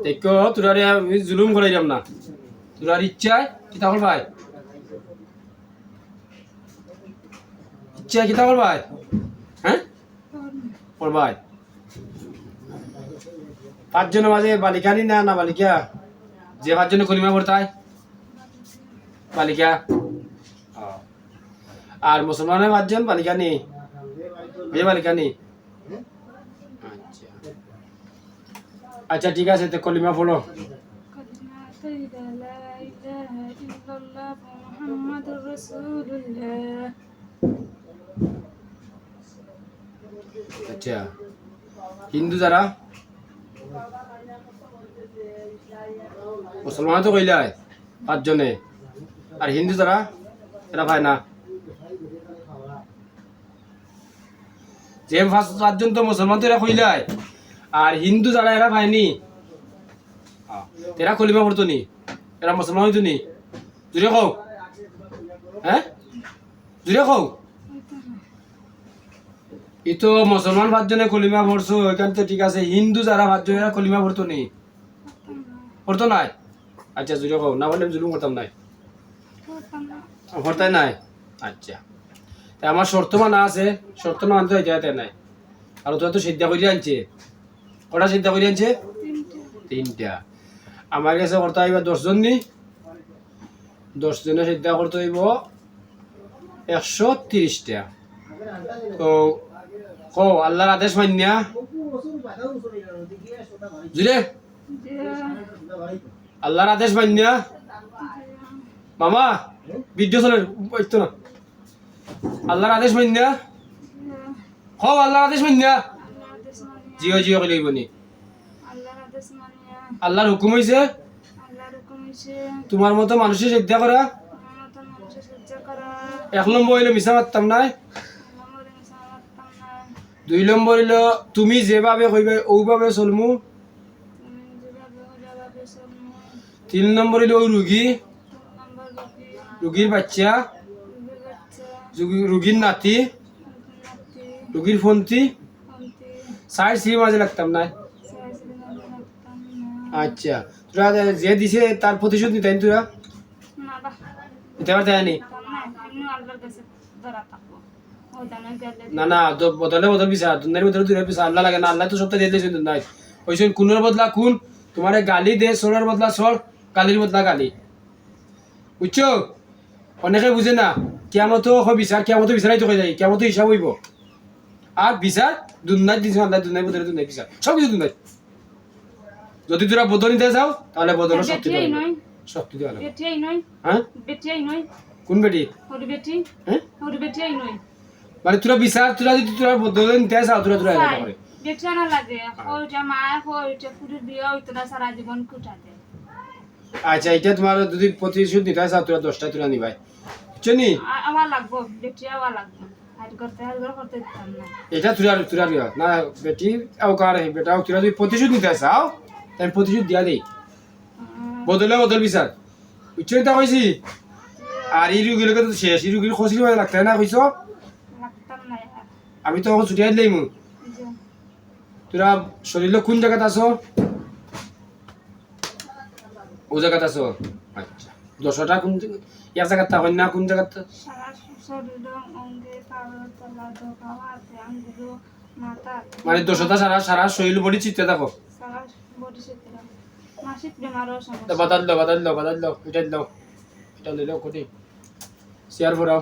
দেখো তোরারে আমি জুলুম করাইলাম না, তোরার ইচ্ছায় কিতা কর ভাই, ইচ্ছায় কিতা কর ভাই, হ্যাঁ কর ভাই। পাঁচজনের মাঝে বালিকা নি না বালিকা, যে পাঁচজনে কলিমা পড়তায় বালিকা, আর মুসলমানের পাঁচজন বালিকা নেই, যে বালিকা নেই। আচ্ছা ঠিক আছে, তো কলিমা পড়ো। আচ্ছা হিন্দু যারা, মুসলমান তো কইলাই পাঁচজনে, আর হিন্দু যারা এরা ভাই না, যে পাঁচজন তো মুসলমান তো এরা কইলাই, আর হিন্দু যারা এরা ভাইনি, এরা কলিমা পড়তো নি, এরা মুসলমান হইতো নি, জুড়ে কও, হ্যাঁ জুড়ে কও। ই তো মুসলমান পাঁচজনে কলিমা পড়ছো এখান তো ঠিক আছে, হিন্দু যারা পাঁচজন এরা কলিমা পড়তো নি, পড়তো নাই? আচ্ছা জুড়ে কও, না বললে জুলুম করতাম নাই, পড়তাই নাই। আচ্ছা আমার শর্ত মানা আছে, শর্ত না মানতে হইতে নাই, আর তোরা তো সিদ্ধা করে আনছে, কটা সিদ্ধা করে আনছে? তিনটা। আমার কাছে করতে হইব 10 জন নি, 10 জনে সিদ্ধা করতে হইব 130টা। তো কো আল্লাহর আদেশ মানিয়া জুড়ে, আল্লাহর আদেশ মানিয়া মামা ভিডিও চলে তো না, আল্লাহর আদেশ মানিয়া হও, আল্লাহর আদেশ মানিয়া জিও জিও কই লইব নি, আল্লাহর হুকুম হইছে তোমার মতো মানুষের শ্রদ্ধা করা, 1 নম্বর হইলো মিছা মারতাম নাই, 2 নম্বর হইলো তুমি যেভাবে কইবে ওইভাবে চলমু, 3 নম্বর হইলো রুগী, রুগীর বাচ্চা, রুগীর নাতি, রুগীর ফন্তি, 4 সির মাঝে লাগতাম নাই। আচ্ছা তোরা যে দিছে তার প্রতিশোধ নিতেন তোরা, নিতে পারতেনি? না না বদলে বদল পিছা, দুনিয়ার বদলে দুনিয়ার পিছা, আল্লাহ লাগে না, আল্লাহ তো সবটা দিয়ে দিয়েছেন নাই, ওইসব কুনের বদলা কুন, তোমার গালি দে, সরের বদলা সর, গালির বদলা গালি, বুঝছো? অনেকে বুঝে না, কিয়ামত বিচার, কিয়ামত বিচারাই তো যায়, কিয়ামত হিসাব হইব, আর বিচার দুনিয়ার দিন আল্লাহ, দুনিয়ার বদলে দুনিয়ার বিচার, সব কিছু দুনিয়ার। যদি তোরা বদল নিতে যাও তাহলে বদল শক্তি দেওয়া, শক্তি দেওয়া লাগবে। হ্যাঁ কোন বেটি? হ্যাঁ মানে তোরা বিচার, তোরা যদি তোরা বদল নিতে যাও তোরা তোরা এটা করে বেটা না লাগে, ওইটা মা ওইটা পুরো বিয়ে হইতো না, সারা জীবন কুটাতে। আচ্ছা এটা তোমার যদি প্রতিশোধ নিতে চাও তোরা 10টা তোরা নিবাই, বুঝছো নি? আমার লাগবো বেটি, আমার লাগবো হাইড করতে দিতাম না। এটা তোরা তোরা না বেটি আও কারে বেটা, তোরা যদি প্রতিশোধ নিতে চাও তাহলে প্রতিশোধ দিয়া দেই, বদলে বদল বিচার, বুঝছো? এটা কইছি। আর এই রুগীগুলোকে তো শেষ, এই রুগীর খসির ভাই লাগতে না কইছো, আমি তো এখন ছুটি আইলেই মু, তোরা শরীরে কোন জায়গাতে আছো? ও জায়গাতে আছো। আচ্ছা 10টা কোন এক জায়গাতে থাকো না, কোন জায়গাতে? মানে 10টা সারা সারা শরীর বডি চিত্তে থাকো, বাদাল দাও এটা দাও, এটা লইলো কোটি শেয়ার করাও।